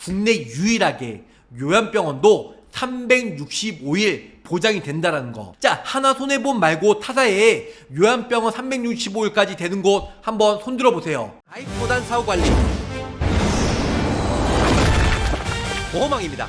국내 유일하게 요양병원도 365일 보장이 된다라는 거. 자, 하나손해보험 말고 타사에 요양병원 365일까지 되는 곳 한번 손들어 보세요. 가입보단 사후관리 보험왕입니다.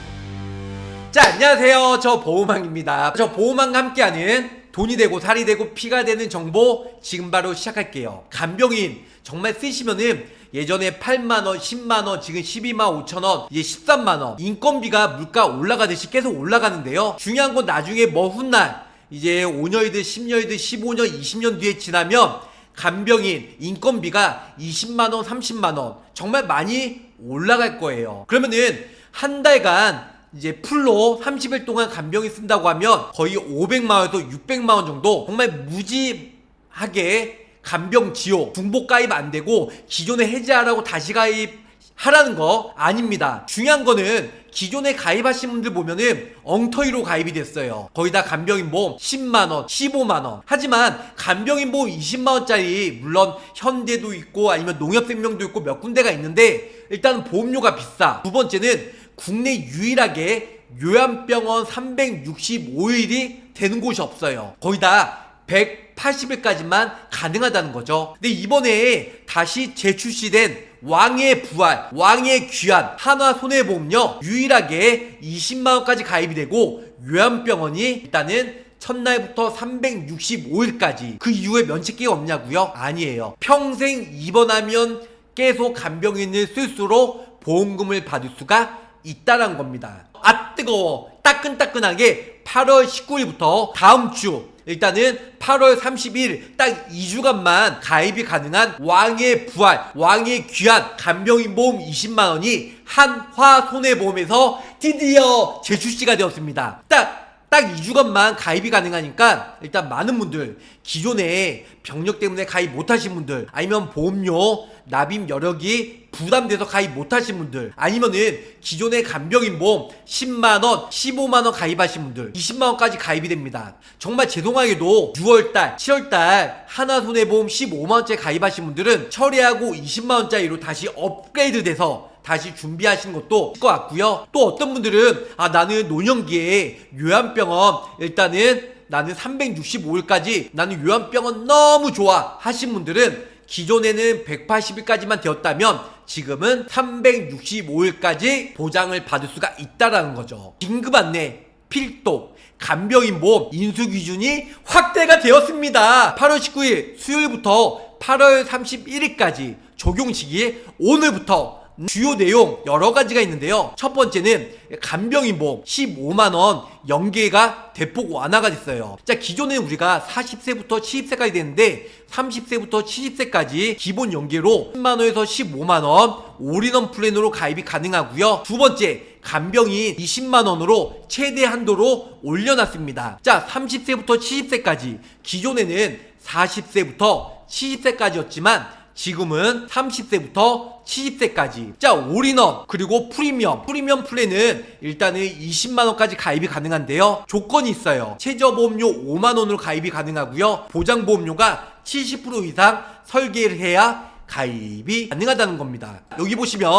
자, 안녕하세요. 저 보험왕입니다. 저 보험왕과 함께하는 돈이 되고 살이 되고 피가 되는 정보 지금 바로 시작할게요. 간병인 정말 쓰시면은 예전에 8만원, 10만원, 지금 12만 5천원, 이제 13만원. 인건비가 물가 올라가듯이 계속 올라가는데요. 중요한 건 나중에 먼 훗날 이제 5년이든 10년이든 15년, 20년 뒤에 지나면 간병인 인건비가 20만원, 30만원 정말 많이 올라갈 거예요. 그러면은 한 달간 이제 풀로 30일 동안 간병인 쓴다고 하면 거의 500만원에서 600만원 정도 정말 무지하게 간병지요. 중복 가입 안 되고 기존에 해지하라고 다시 가입하라는 거 아닙니다. 중요한 거는 기존에 가입하신 분들 보면은 엉터리로 가입이 됐어요. 거의 다 간병인보험 10만원, 15만원. 하지만 간병인보험 20만원짜리 물론 현대도 있고 아니면 농협생명도 있고 몇 군데가 있는데 일단 보험료가 비싸. 두 번째는 국내 유일하게 요양병원 365일이 되는 곳이 없어요. 거의 다 180일까지만 가능하다는 거죠. 근데 이번에 다시 재출시된 왕의 부활, 왕의 귀환 하나손해보험료 유일하게 20만원까지 가입이 되고 요양병원이 일단은 첫날부터 365일까지 그 이후에 면책기가 없냐고요? 아니에요. 평생 입원하면 계속 간병인을 쓸수록 보험금을 받을 수가 있다는 겁니다. 아 뜨거워. 따끈따끈하게 8월 19일부터 다음 주 일단은 8월 30일 딱 2주간만 가입이 가능한 왕의 부활, 왕의 귀환 간병인보험 20만원이 한화손해보험에서 드디어 재출시가 되었습니다. 딱 2주간만 가입이 가능하니까 일단 많은 분들 기존에 병력 때문에 가입 못하신 분들 아니면 보험료 납입 여력이 부담돼서 가입 못하신 분들 아니면은 기존에 간병인보험 10만원, 15만원 가입하신 분들 20만원까지 가입이 됩니다. 정말 죄송하게도 6월달, 7월달 하나손해보험 15만원짜리 가입하신 분들은 처리하고 20만원짜리로 다시 업그레이드 돼서 다시 준비하시는 것도 있을 것 같고요. 또 어떤 분들은 나는 노년기에 요양병원 일단은 나는 365일까지 나는 요양병원 너무 좋아 하신 분들은 기존에는 180일까지만 되었다면 지금은 365일까지 보장을 받을 수가 있다라는 거죠. 긴급 안내, 필독, 간병인보험 인수기준이 확대가 되었습니다. 8월 19일 수요일부터 8월 31일까지 적용 시기에 오늘부터 주요 내용 여러 가지가 있는데요. 첫 번째는 간병인보험 15만원 연계가 대폭 완화가 됐어요. 자, 기존에 우리가 40세부터 70세까지 됐는데 30세부터 70세까지 기본 연계로 10만원에서 15만원 올인원 플랜으로 가입이 가능하고요. 두 번째, 간병인 20만원으로 최대 한도로 올려놨습니다. 자, 30세부터 70세까지 기존에는 40세부터 70세까지였지만 지금은 30세부터 70세까지. 자, 올인원 그리고 프리미엄 플랜은 일단은 20만원까지 가입이 가능한데요. 조건이 있어요. 최저보험료 5만원으로 가입이 가능하고요. 보장보험료가 70% 이상 설계를 해야 가입이 가능하다는 겁니다. 여기 보시면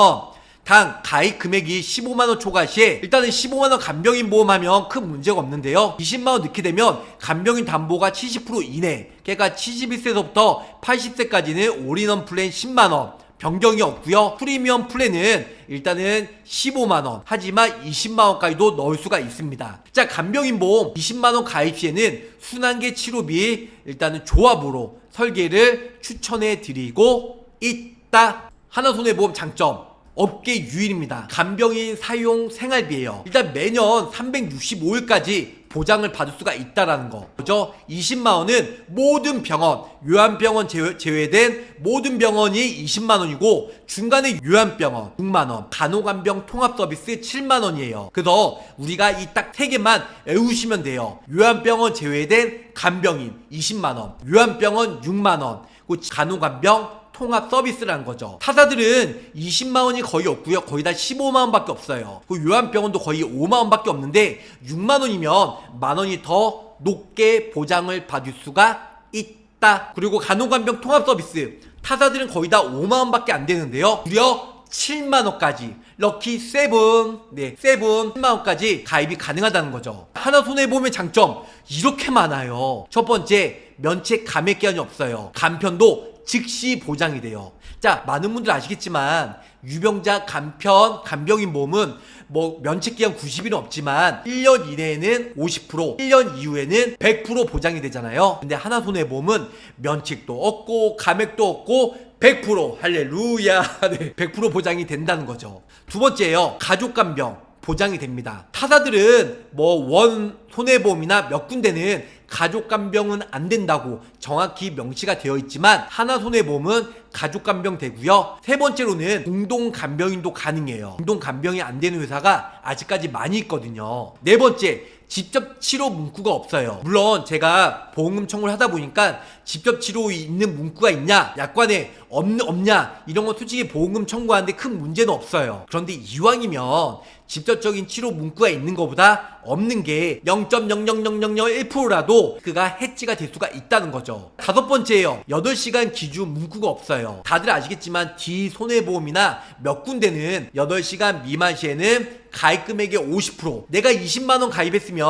당 가입 금액이 15만원 초과 시에 일단은 15만원 간병인 보험하면 큰 문제가 없는데요. 20만원 넣게 되면 간병인 담보가 70% 이내, 그러니까 71세부터 80세까지는 올인원 플랜 10만원 변경이 없고요. 프리미엄 플랜은 일단은 15만원 하지만 20만원까지도 넣을 수가 있습니다. 자, 간병인 보험 20만원 가입 시에는 순환계 치료비 일단은 조합으로 설계를 추천해 드리고 있다. 하나손해보험 장점 업계 유일입니다. 간병인 사용 생활비예요. 일단 매년 365일까지 보장을 받을 수가 있다라는 거. 그죠? 20만원은 모든 병원, 요양병원 제외된 모든 병원이 20만원이고 중간에 요양병원 6만원, 간호간병 통합서비스 7만원이에요. 그래서 우리가 이 딱 3개만 외우시면 돼요. 요양병원 제외된 간병인 20만원, 요양병원 6만원, 간호간병 통합 서비스라는 거죠. 타사들은 20만원이 거의 없고요. 거의 다 15만원밖에 없어요. 그 요양병원도 거의 5만원밖에 없는데 6만원이면 만원이 더 높게 보장을 받을 수가 있다. 그리고 간호간병 통합 서비스 타사들은 거의 다 5만원밖에 안 되는데요. 무려 7만원까지 럭키 세븐, 네, 세븐 10만원까지 가입이 가능하다는 거죠. 하나손해보험의 장점 이렇게 많아요. 첫 번째, 면책 감액기한이 없어요. 간편도 즉시 보장이 돼요. 자, 많은 분들 아시겠지만 유병자 간편 간병인 보험은 뭐 면책기한 90일은 없지만 1년 이내에는 50%, 1년 이후에는 100% 보장이 되잖아요. 근데 하나손해보험은 면책도 없고 감액도 없고 100% 할렐루야 네, 100% 보장이 된다는 거죠. 두 번째예요. 가족간병 보장이 됩니다. 타사들은 뭐 원 손해보험이나 몇 군데는 가족간병은 안 된다고 정확히 명시가 되어 있지만 하나손해보험은 가족간병 되고요. 세 번째로는 공동간병인도 가능해요. 공동간병이 안 되는 회사가 아직까지 많이 있거든요. 네 번째, 직접 치료 문구가 없어요. 물론 제가 보험금 청구를 하다 보니까 직접 치료 있는 문구가 있냐, 약관에 없냐 이런 건 솔직히 보험금 청구하는데 큰 문제는 없어요. 그런데 이왕이면 직접적인 치료 문구가 있는 것보다 없는 게 0.00001%라도 그가 해지가 될 수가 있다는 거죠. 다섯 번째예요. 8시간 기준 문구가 없어요. 다들 아시겠지만 D손해보험이나 몇 군데는 8시간 미만 시에는 가입 금액의 50%, 내가 20만원 가입했으면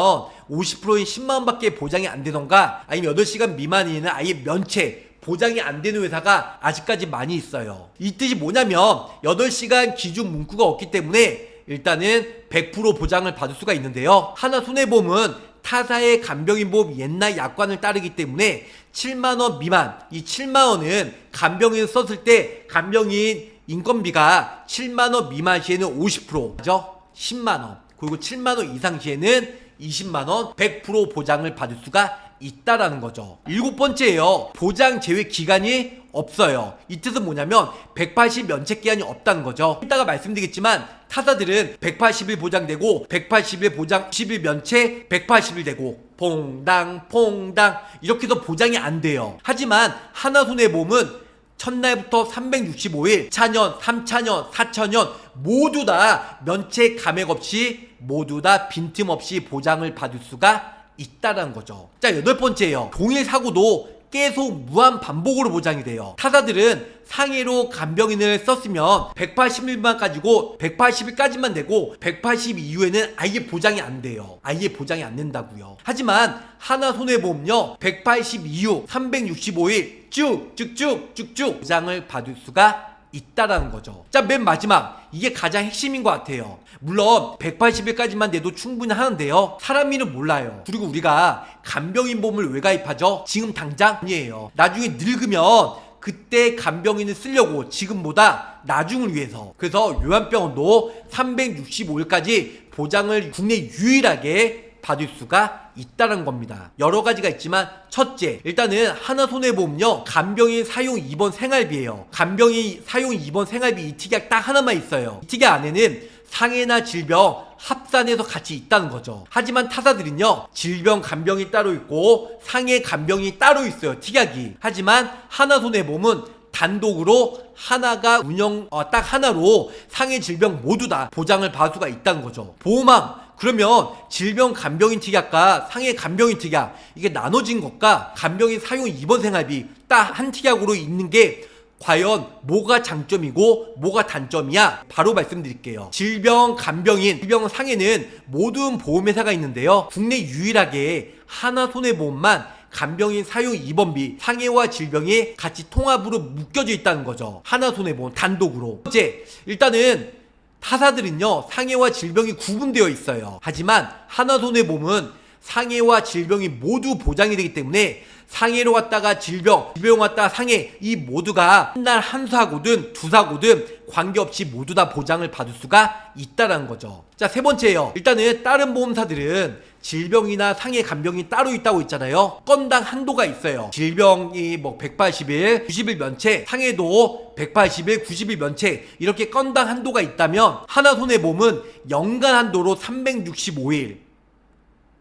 50%인 10만원밖에 보장이 안 되던가, 아니면 8시간 미만이면 아예 면책 보장이 안 되는 회사가 아직까지 많이 있어요. 이 뜻이 뭐냐면 8시간 기준 문구가 없기 때문에 일단은 100% 보장을 받을 수가 있는데요. 하나손해보험은 타사의 간병인보험 옛날 약관을 따르기 때문에 7만원 미만, 이 7만원은 간병인 썼을 때 간병인 인건비가 7만원 미만 시에는 50%, 그죠? 10만원, 그리고 7만원 이상 시에는 20만원 100% 보장을 받을 수가 있다라는 거죠. 일곱 번째예요. 보장 제외 기간이 없어요. 이 뜻은 뭐냐면 180 면책 기한이 없다는 거죠. 이따가 말씀드리겠지만 타사들은 180일 보장되고 180일 보장 10일 면책 180일 되고 퐁당 이렇게 해서 보장이 안 돼요. 하지만 하나손해보험은 첫날부터 365일 4년, 3차년, 4차년 모두 다 면책 감액 없이 모두 다 빈틈없이 보장을 받을 수가 있다라는 거죠. 자, 여덟 번째예요. 동일 사고도 계속 무한 반복으로 보장이 돼요. 타사들은 상해로 간병인을 썼으면 180일만 가지고 180일까지만 되고 180 이후에는 아예 보장이 안 돼요. 아예 보장이 안 된다고요. 하지만 하나손해보험요 180 이후 365일 쭉쭉쭉쭉쭉 보장을 받을 수가 있다라는 거죠. 자, 맨 마지막, 이게 가장 핵심인 것 같아요. 물론 180일까지만 돼도 충분히 하는데요, 사람 일은 몰라요. 그리고 우리가 간병인 보험을 왜 가입하죠? 지금 당장 아니에요. 나중에 늙으면 그때 간병인을 쓰려고, 지금보다 나중을 위해서. 그래서 요양병원도 365일까지 보장을 국내 유일하게 받을 수가 있다는 겁니다. 여러 가지가 있지만 첫째, 일단은 하나손해보험요 간병인 사용 입원 생활비예요. 간병인 사용 입원 생활비 이 특약 딱 하나만 있어요. 이 특약 안에는 상해나 질병 합산해서 같이 있다는 거죠. 하지만 타사들은요 질병 간병이 따로 있고 상해 간병이 따로 있어요, 특약이. 하지만 하나손해보험은 단독으로 하나가 딱 하나로 상해 질병 모두 다 보장을 받을 수가 있다는 거죠. 보험왕, 그러면 질병 간병인 특약과 상해 간병인 특약, 이게 나눠진 것과 간병인 사용 입원 생활비 딱 한 특약으로 있는 게 과연 뭐가 장점이고 뭐가 단점이야? 바로 말씀드릴게요. 질병 간병인, 질병 상해는 모든 보험회사가 있는데요, 국내 유일하게 하나손해보험만 간병인 사용 입원비, 상해와 질병이 같이 통합으로 묶여져 있다는 거죠. 하나손해보험 단독으로. 첫째, 일단은 타사들은요 상해와 질병이 구분되어 있어요. 하지만 하나손해보험은 상해와 질병이 모두 보장이 되기 때문에 상해로 갔다가 질병 갔다가 상해, 이 모두가 한 날 한 사고든 두 사고든 관계없이 모두 다 보장을 받을 수가 있다는 거죠. 자, 세 번째예요. 일단은 다른 보험사들은 질병이나 상해 간병이 따로 있다고 있잖아요. 건당 한도가 있어요. 질병이 뭐 180일, 90일 면책, 상해도 180일, 90일 면책, 이렇게 건당 한도가 있다면 하나손해보험은 연간 한도로 365일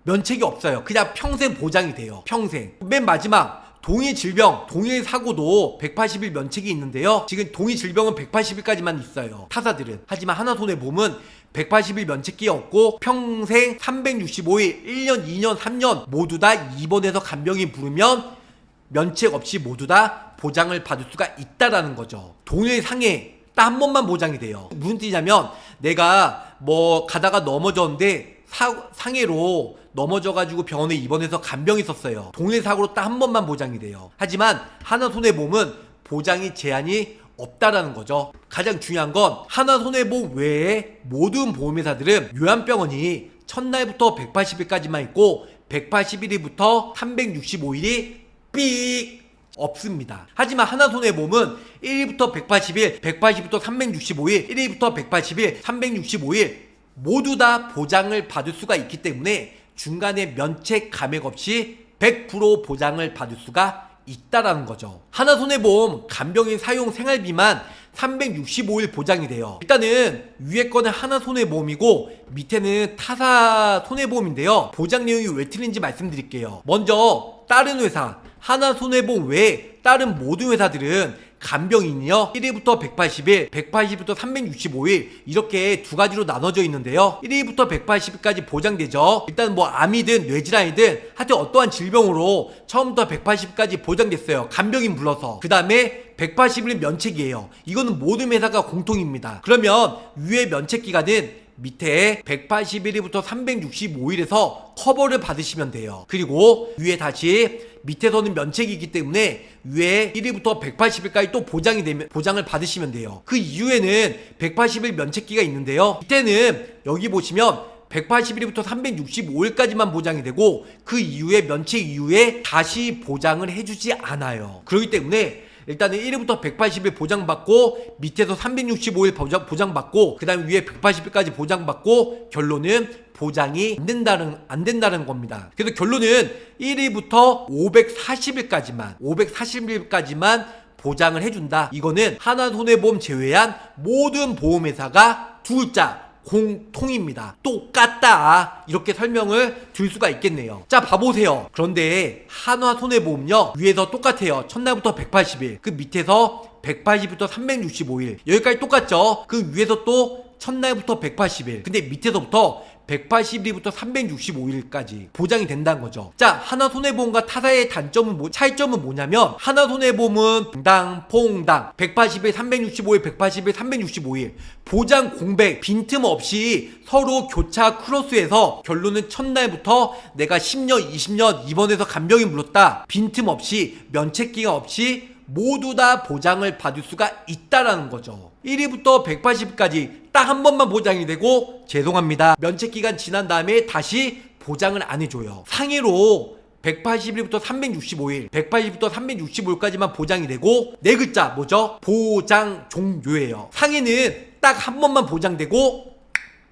면책이 없어요. 그냥 평생 보장이 돼요. 평생. 맨 마지막, 동일 질병, 동일 사고도 180일 면책이 있는데요, 지금 동일 질병은 180일까지만 있어요, 타사들은. 하지만 하나손해보험은 180일 면책기 없고 평생 365일, 1년, 2년, 3년 모두 다 입원해서 간병인 부르면 면책 없이 모두 다 보장을 받을 수가 있다라는 거죠. 동일 상해 딱 한 번만 보장이 돼요. 무슨 뜻이냐면 내가 뭐 가다가 넘어졌는데 상해로 넘어져가지고 병원에 입원해서 간병이 있었어요. 동일 사고로 딱 한 번만 보장이 돼요. 하지만 하나손해보험은 보장이 제한이 없다라는 거죠. 가장 중요한 건 하나손해보험 외에 모든 보험회사들은 요양병원이 첫날부터 180일까지만 있고 180일부터 365일이 삑 없습니다. 하지만 하나손해보험은 1일부터 180일, 180일부터 365일, 1일부터 180일, 365일 모두 다 보장을 받을 수가 있기 때문에 중간에 면책 감액 없이 100% 보장을 받을 수가 있다라는 거죠. 하나손해보험 간병인 사용 생활비만 365일 보장이 돼요. 일단은 위에 거는 하나손해보험이고 밑에는 타사손해보험인데요. 보장 내용이 왜 틀린지 말씀드릴게요. 먼저 다른 회사 하나손해보험 외에 다른 모든 회사들은 간병인이요 1일부터 180일, 180일부터 365일 이렇게 두 가지로 나눠져 있는데요. 1일부터 180일까지 보장되죠. 일단 뭐 암이든 뇌질환이든 하여튼 어떠한 질병으로 처음부터 180일까지 보장됐어요. 간병인 불러서. 그 다음에 180일 면책이에요. 이거는 모든 회사가 공통입니다. 그러면 위에 면책 기간은 밑에 181일부터 365일에서 커버를 받으시면 돼요. 그리고 위에 다시 밑에서는 면책이기 때문에 위에 1일부터 180일까지 또 보장을 받으시면 돼요. 그 이후에는 180일 면책기가 있는데요. 이때는 여기 보시면 180일부터 365일까지만 보장이 되고 그 이후에 면책 이후에 다시 보장을 해주지 않아요. 그렇기 때문에 일단은 1일부터 180일 보장받고 밑에서 365일 보장받고 그 다음에 위에 180일까지 보장받고 결론은 보장이 안 된다는 겁니다. 그래서 결론은 1일부터 540일까지만 보장을 해준다. 이거는 하나손해보험 제외한 모든 보험회사가 둘자 공통입니다. 똑같다. 이렇게 설명을 드릴 수가 있겠네요. 자, 봐보세요. 그런데 한화손해보험요 위에서 똑같아요. 첫날부터 180일, 그 밑에서 180일부터 365일 여기까지 똑같죠. 그 위에서 또 첫날부터 180일, 근데 밑에서부터 180일부터 365일까지 보장이 된다는 거죠. 자, 하나손해보험과 타사의 차이점은 뭐냐면 하나손해보험은 퐁당 180일, 365일, 180일, 365일 보장 공백 빈틈없이 서로 교차 크로스해서 결론은 첫날부터 내가 10년, 20년 입원해서 간병인 물었다. 빈틈없이 면책기가 없이 모두 다 보장을 받을 수가 있다라는 거죠. 1일부터 180일까지 딱 한 번만 보장이 되고 죄송합니다. 면책기간 지난 다음에 다시 보장을 안 해줘요. 상해로 180일부터 365일, 180일부터 365일까지만 보장이 되고 네 글자 뭐죠? 보장 종료예요. 상해는 딱 한 번만 보장되고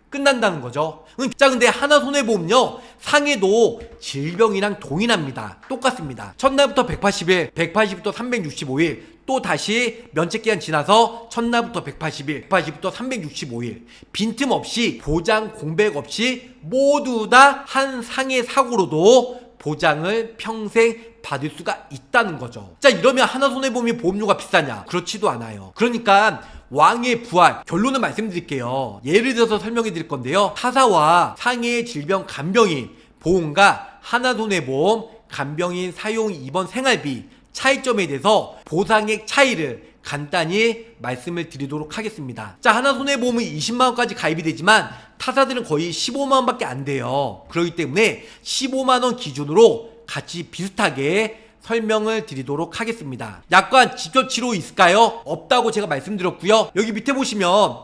끝난다는 거죠. 자, 근데 하나손해보험요 상해도 질병이랑 동일합니다. 똑같습니다. 첫날부터 180일, 180일부터 365일 또 다시 면책기간 지나서 첫날부터 180일, 180일부터 365일 빈틈없이 보장 공백 없이 모두 다 한 상해 사고로도 보장을 평생 받을 수가 있다는 거죠. 자, 이러면 하나손해보험이 보험료가 비싸냐? 그렇지도 않아요. 그러니까 왕의 부활 결론을 말씀드릴게요. 예를 들어서 설명해 드릴 건데요. 타사와 상해 질병 간병인 보험과 하나손해보험 간병인 사용 입원 생활비 차이점에 대해서 보상액 차이를 간단히 말씀을 드리도록 하겠습니다. 자, 하나손해보험은 20만원까지 가입이 되지만 타사들은 거의 15만원 밖에 안 돼요. 그렇기 때문에 15만원 기준으로 같이 비슷하게 설명을 드리도록 하겠습니다. 약관 직접 치료 있을까요? 없다고 제가 말씀드렸고요. 여기 밑에 보시면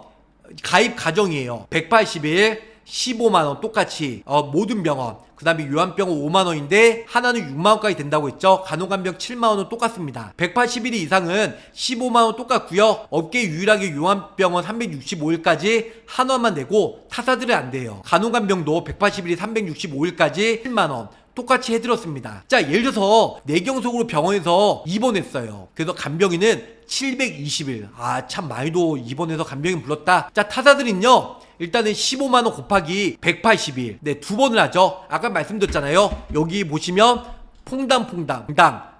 가입 가정이에요. 180일 15만원 똑같이 모든 병원, 그 다음에 요양병원 5만원인데 하나는 6만원까지 된다고 했죠. 간호간병 7만원은 똑같습니다. 180일 이상은 15만원 똑같고요. 업계 유일하게 요양병원 365일까지 한원만 내고 타사들은 안 돼요. 간호간병도 180일이 365일까지 7만원 똑같이 해드렸습니다. 자, 예를 들어서 뇌경색으로 병원에서 입원했어요. 그래서 간병인은 720일. 아, 참 많이도 입원해서 간병인 불렀다. 자, 타사들은요 일단은 15만원 곱하기 180일 네, 두 번을 하죠. 아까 말씀드렸잖아요. 여기 보시면 퐁당 그러니까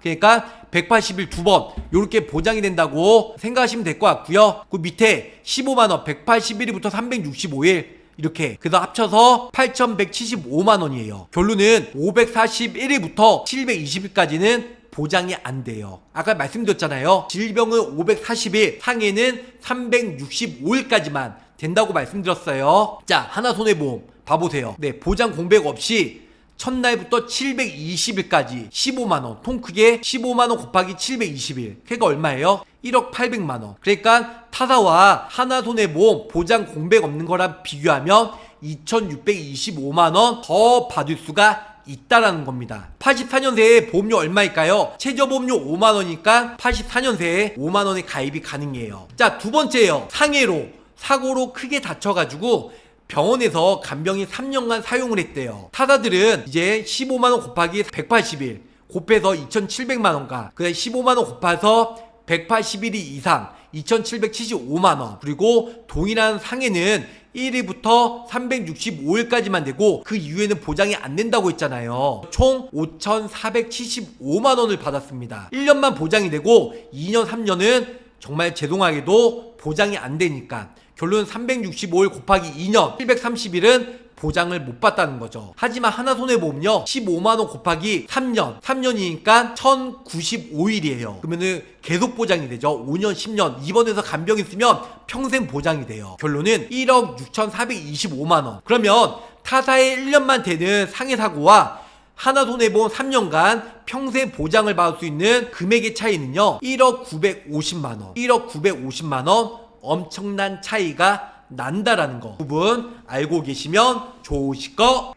180일 두 번 요렇게 보장이 된다고 생각하시면 될 것 같고요. 그 밑에 15만원 181일부터 365일 이렇게 그래서 합쳐서 8,175만원이에요. 결론은 541일부터 720일까지는 보장이 안 돼요. 아까 말씀드렸잖아요. 질병은 540일, 상해는 365일까지만 된다고 말씀드렸어요. 자, 하나손해보험 봐보세요. 네, 보장 공백 없이 첫날부터 720일까지 15만원, 통 크게 15만원 곱하기 720일, 그러니까 얼마예요? 1억 800만원. 그러니까 타사와 하나손해보험 보장 공백 없는 거랑 비교하면 2625만원 더 받을 수가 있다라는 겁니다. 84년생에 보험료 얼마일까요? 최저보험료 5만원이니까 84년생에 5만원의 가입이 가능해요. 자, 두 번째요. 상해로, 사고로 크게 다쳐가지고 병원에서 간병인 3년간 사용을 했대요. 타사들은 이제 15만원 곱하기 180일 곱해서 2700만원가, 그 다음에 15만원 곱해서 180일이 이상 2775만원, 그리고 동일한 상해는 1일부터 365일까지만 되고 그 이후에는 보장이 안 된다고 했잖아요. 총 5475만원을 받았습니다. 1년만 보장이 되고 2년 3년은 정말 죄송하게도 보장이 안 되니까 결론 365일 곱하기 2년 730일은 보장을 못 받다는 거죠. 하지만 하나손해보험요 15만원 곱하기 3년 3년이니까 1095일이에요 그러면은 계속 보장이 되죠. 5년 10년 입원해서 간병 있으면 평생 보장이 돼요. 결론은 1억 6425만원. 그러면 타사에 1년만 되는 상해사고와 하나손해보험 3년간 평생 보장을 받을 수 있는 금액의 차이는요 1억 950만원 1억 950만원 엄청난 차이가 난다라는 거 부분 알고 계시면 좋으실 것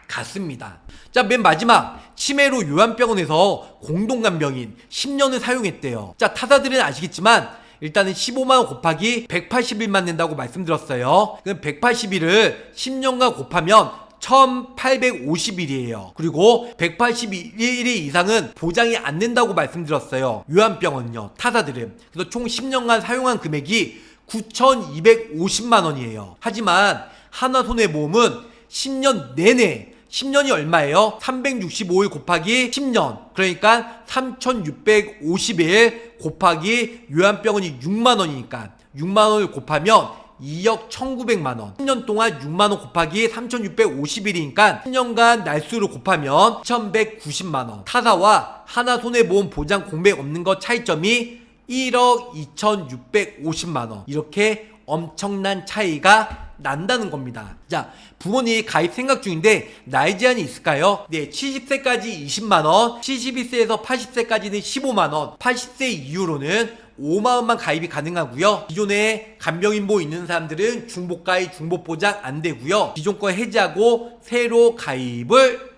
같습니다. 자, 맨 마지막 치매로 요양병원에서 공동간병인 10년을 사용했대요. 자, 타사들은 아시겠지만 일단은 15만원 곱하기 180일만 낸다고 말씀드렸어요. 그럼 180일을 10년간 곱하면 1850일이에요. 그리고 181일 이상은 보장이 안 된다고 말씀드렸어요. 요양병원요 타사들은. 그래서 총 10년간 사용한 금액이 9250만원이에요 하지만 하나손해보험은 10년 내내 10년이 얼마예요? 365일 곱하기 10년, 그러니까 3650일 곱하기 요양병원이 6만원이니까 6만원을 곱하면 2억 1900만원. 10년 동안 6만원 곱하기 3650일이니까 10년간 날수를 곱하면 1190만원. 타사와 하나손해보험 보장 공백 없는 것 차이점이 1억 2650만원. 이렇게 엄청난 차이가 난다는 겁니다. 자, 부모님 가입 생각 중인데 나이 제한이 있을까요? 네, 70세까지 20만원, 71세에서 80세까지는 15만원, 80세 이후로는 5만원만 가입이 가능하고요. 기존에 간병인보 있는 사람들은 중복가입, 중복보장 안 되고요. 기존 거 해지하고 새로 가입을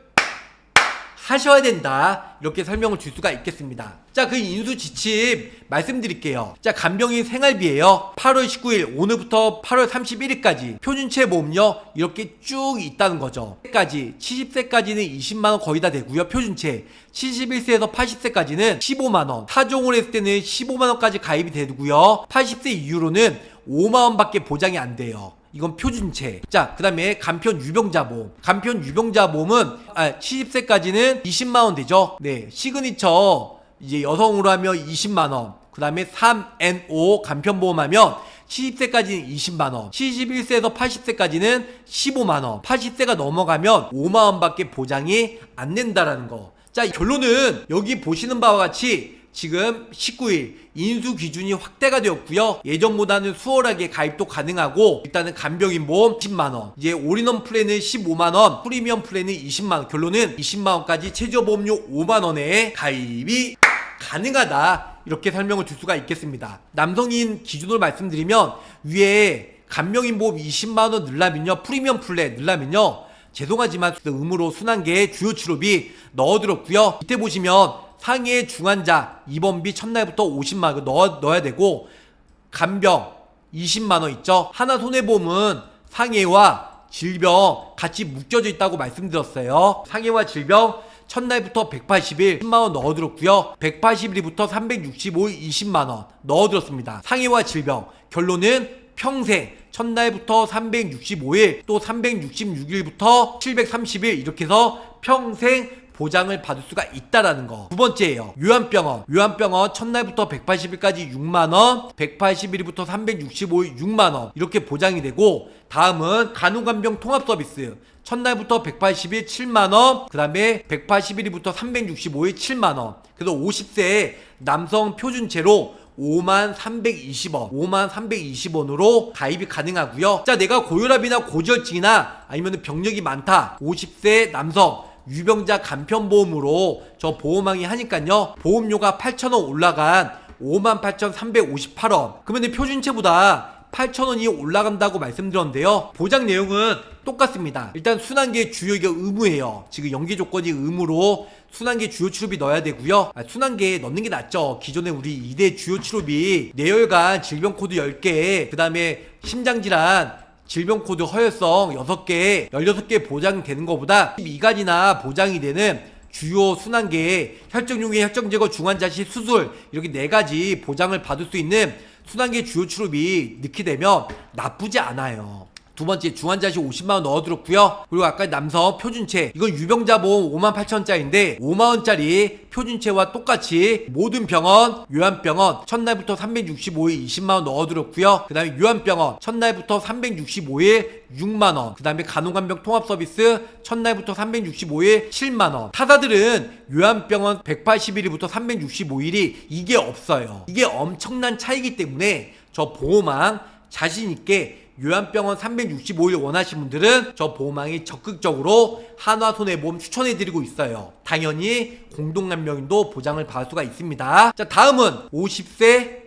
하셔야 된다, 이렇게 설명을 줄 수가 있겠습니다. 자, 그 인수 지침 말씀드릴게요. 자, 간병인 생활비예요. 8월 19일 오늘부터 8월 31일까지 표준체 보험료 이렇게 쭉 있다는 거죠. 70세까지는 20만원 거의 다 되고요. 표준체 71세에서 80세까지는 15만원, 타종을 했을 때는 15만원까지 가입이 되고요. 80세 이후로는 5만원밖에 보장이 안 돼요. 이건 표준체. 자, 그 다음에 간편 유병자보험. 간편 유병자보험은 70세까지는 20만원 되죠. 네, 시그니처 이제 여성으로 하면 20만원, 그 다음에 3N5 간편보험 하면 70세까지는 20만원, 71세에서 80세까지는 15만원, 80세가 넘어가면 5만원밖에 보장이 안 된다라는 거. 자, 결론은 여기 보시는 바와 같이 지금 19일 인수 기준이 확대가 되었고요. 예전보다는 수월하게 가입도 가능하고, 일단은 간병인 보험 10만원, 이제 올인원 플랜은 15만원, 프리미엄 플랜은 20만원, 결론은 20만원까지 최저보험료 5만원에 가입이 가능하다, 이렇게 설명을 줄 수가 있겠습니다. 남성인 기준으로 말씀드리면 위에 간병인 보험 20만원 넣으려면요, 프리미엄 플랜 넣으려면요, 죄송하지만 의무로 순환계 주요 치료비 넣어드렸고요. 밑에 보시면 상해 중환자 입원비 첫날부터 50만원 넣어야 되고, 간병 20만원 있죠. 하나손해보험은 상해와 질병 같이 묶여져 있다고 말씀드렸어요. 상해와 질병 첫날부터 180일 10만원 넣어드렸고요. 180일부터 365일 20만원 넣어드렸습니다. 상해와 질병 결론은 평생 첫날부터 365일 또 366일부터 730일 이렇게 해서 평생 보장을 받을 수가 있다라는 거. 두 번째예요. 요한병원 첫날부터 180일까지 6만원, 180일부터 365일 6만원 이렇게 보장이 되고, 다음은 간호간병 통합서비스 첫날부터 180일 7만원, 그 다음에 180일부터 365일 7만원. 그래서 50세 남성 표준체로 5320원으로 가입이 가능하고요. 자, 내가 고혈압이나 고지혈증이나 아니면 병력이 많다, 50세 남성 유병자 간편보험으로 저 보험왕이 하니깐요, 보험료가 8,000원 올라간 58,358원. 그러면 표준체보다 8,000원이 올라간다고 말씀드렸는데요. 보장 내용은 똑같습니다. 일단 순환계 주요 이게 의무예요. 지금 연계 조건이 의무로 순환계 주요 치료비 넣어야 되고요. 순환계에 넣는 게 낫죠. 기존에 우리 2대 주요 치료비 뇌혈관 질병 코드 10개, 그 다음에 심장질환 질병 코드 허혈성 6개, 16개 보장되는 것보다 12가지나 보장이 되는 주요 순환계에 혈증용의 혈증 제거 중환자실 수술 이렇게 4가지 보장을 받을 수 있는 순환계 주요 치료비 넣게 되면 나쁘지 않아요. 두 번째, 중환자실 50만원 넣어드렸고요. 그리고 아까 남성 표준체, 이건 유병자 보험 58,000원짜리인데 5만원짜리 표준체와 똑같이 모든 병원, 요한병원 첫날부터 365일 20만원 넣어드렸고요. 그 다음에 요한병원 첫날부터 365일 6만원, 그 다음에 간호간병 통합서비스 첫날부터 365일 7만원. 타사들은 요한병원 180일부터 365일이 이게 없어요. 이게 엄청난 차이기 때문에 저 보험왕 자신있게 요한병원 365일 원하시는 분들은 저 보험왕이 적극적으로 한화손해보험 추천해드리고 있어요. 당연히 공동간병인도 보장을 받을 수가 있습니다. 자, 다음은 50세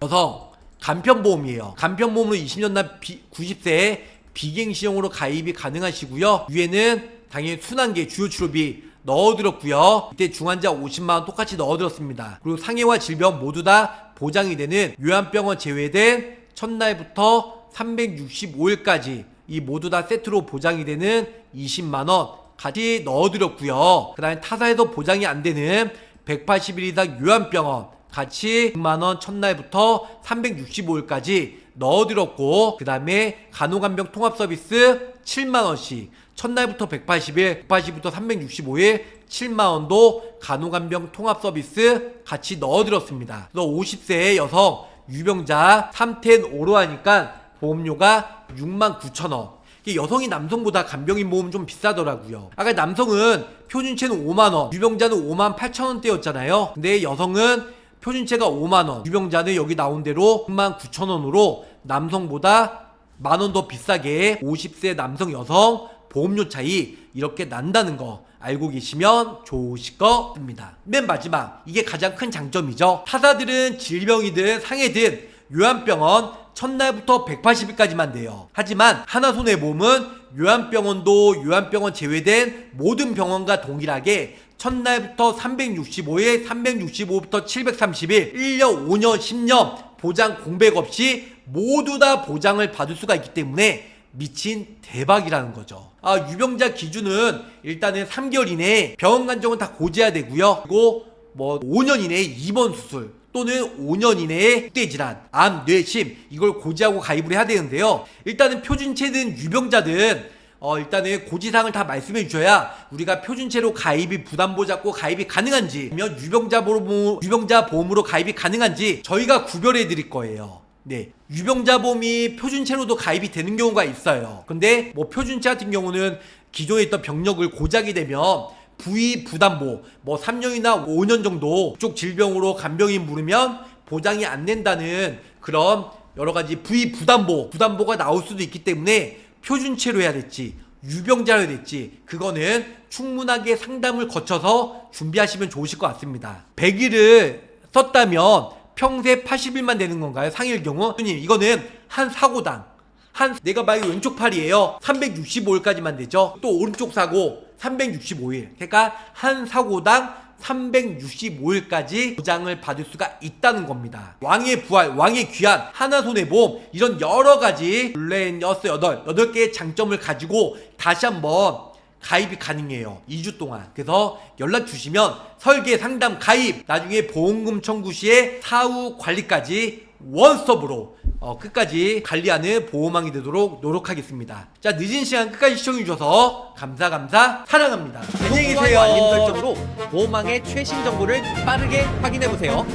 여성 간편보험이에요. 간편보험으로 20년 난 90세에 비갱시형으로 가입이 가능하시고요. 위에는 당연히 순환계 주요치료비 넣어드렸고요. 이때 중환자 50만원 똑같이 넣어드렸습니다. 그리고 상해와 질병 모두 다 보장이 되는 요한병원 제외된 첫날부터 365일까지 이 모두 다 세트로 보장이 되는 20만원 같이 넣어드렸고요. 그 다음에 타사에서 보장이 안 되는 180일 이상 요한병원 같이 6만원 첫날부터 365일까지 넣어드렸고, 그 다음에 간호간병 통합서비스 7만원씩 첫날부터 180일, 180일부터 365일 7만원도 간호간병 통합서비스 같이 넣어드렸습니다. 그래서 50세 여성 유병자 3텐 5로 하니까 보험료가 69,000원. 여성이 남성보다 간병인 보험 좀 비싸더라고요. 아까 남성은 표준체는 5만원, 유병자는 58,000원대였잖아요. 근데 여성은 표준체가 5만원, 유병자는 여기 나온 대로 69,000원으로 남성보다 만원 더 비싸게 50세 남성 여성 보험료 차이 이렇게 난다는 거 알고 계시면 좋으실 겁니다. 맨 마지막, 이게 가장 큰 장점이죠. 타사들은 질병이든 상해든 요한병원 첫날부터 180일까지만 돼요. 하지만 하나손해보험은 요한병원도 요한병원 제외된 모든 병원과 동일하게 첫날부터 365일, 365부터 730일, 1년, 5년, 10년 보장 공백 없이 모두 다 보장을 받을 수가 있기 때문에 미친 대박이라는 거죠. 유병자 기준은 일단은 3개월 이내에 병원 간정은 다 고지해야 되고요. 그리고 5년 이내에 입원 수술 또는 5년 이내에 흑대질환, 암, 뇌, 심 이걸 고지하고 가입을 해야 되는데요. 일단은 표준체든 유병자든 일단은 고지사항을 다 말씀해 주셔야 우리가 표준체로 가입이 부담보 잡고 가입이 가능한지, 아니면 유병자 보험으로 가입이 가능한지 저희가 구별해 드릴 거예요. 네, 유병자 보험이 표준체로도 가입이 되는 경우가 있어요. 근데 표준체 같은 경우는 기존에 있던 병력을 고지하게 되면 부위 부담보 3년이나 5년 정도 그쪽 질병으로 간병인 물으면 보장이 안 된다는 그런 여러가지 부위 부담보가 나올 수도 있기 때문에 표준체로 해야 될지 유병자로 해야 될지 그거는 충분하게 상담을 거쳐서 준비하시면 좋으실 것 같습니다. 100일을 썼다면 평생 80일만 되는 건가요? 상일 경우? 손님, 이거는 한 사고당 내가 만약에 왼쪽 팔이에요. 365일까지만 되죠. 또 오른쪽 사고 365일. 그러니까 한 사고당 365일까지 보장을 받을 수가 있다는 겁니다. 왕의 부활, 왕의 귀한, 하나손해보험 이런 여러가지 8개의 장점을 가지고 다시 한번 가입이 가능해요. 2주 동안. 그래서 연락 주시면 설계, 상담, 가입, 나중에 보험금 청구 시에 사후 관리까지 원스톱으로 끝까지 관리하는 보호망이 되도록 노력하겠습니다. 자, 늦은 시간 끝까지 시청해주셔서 감사 사랑합니다. 안녕히 구독과 계세요. 알림 설정으로 보호망의 최신 정보를 빠르게 확인해보세요.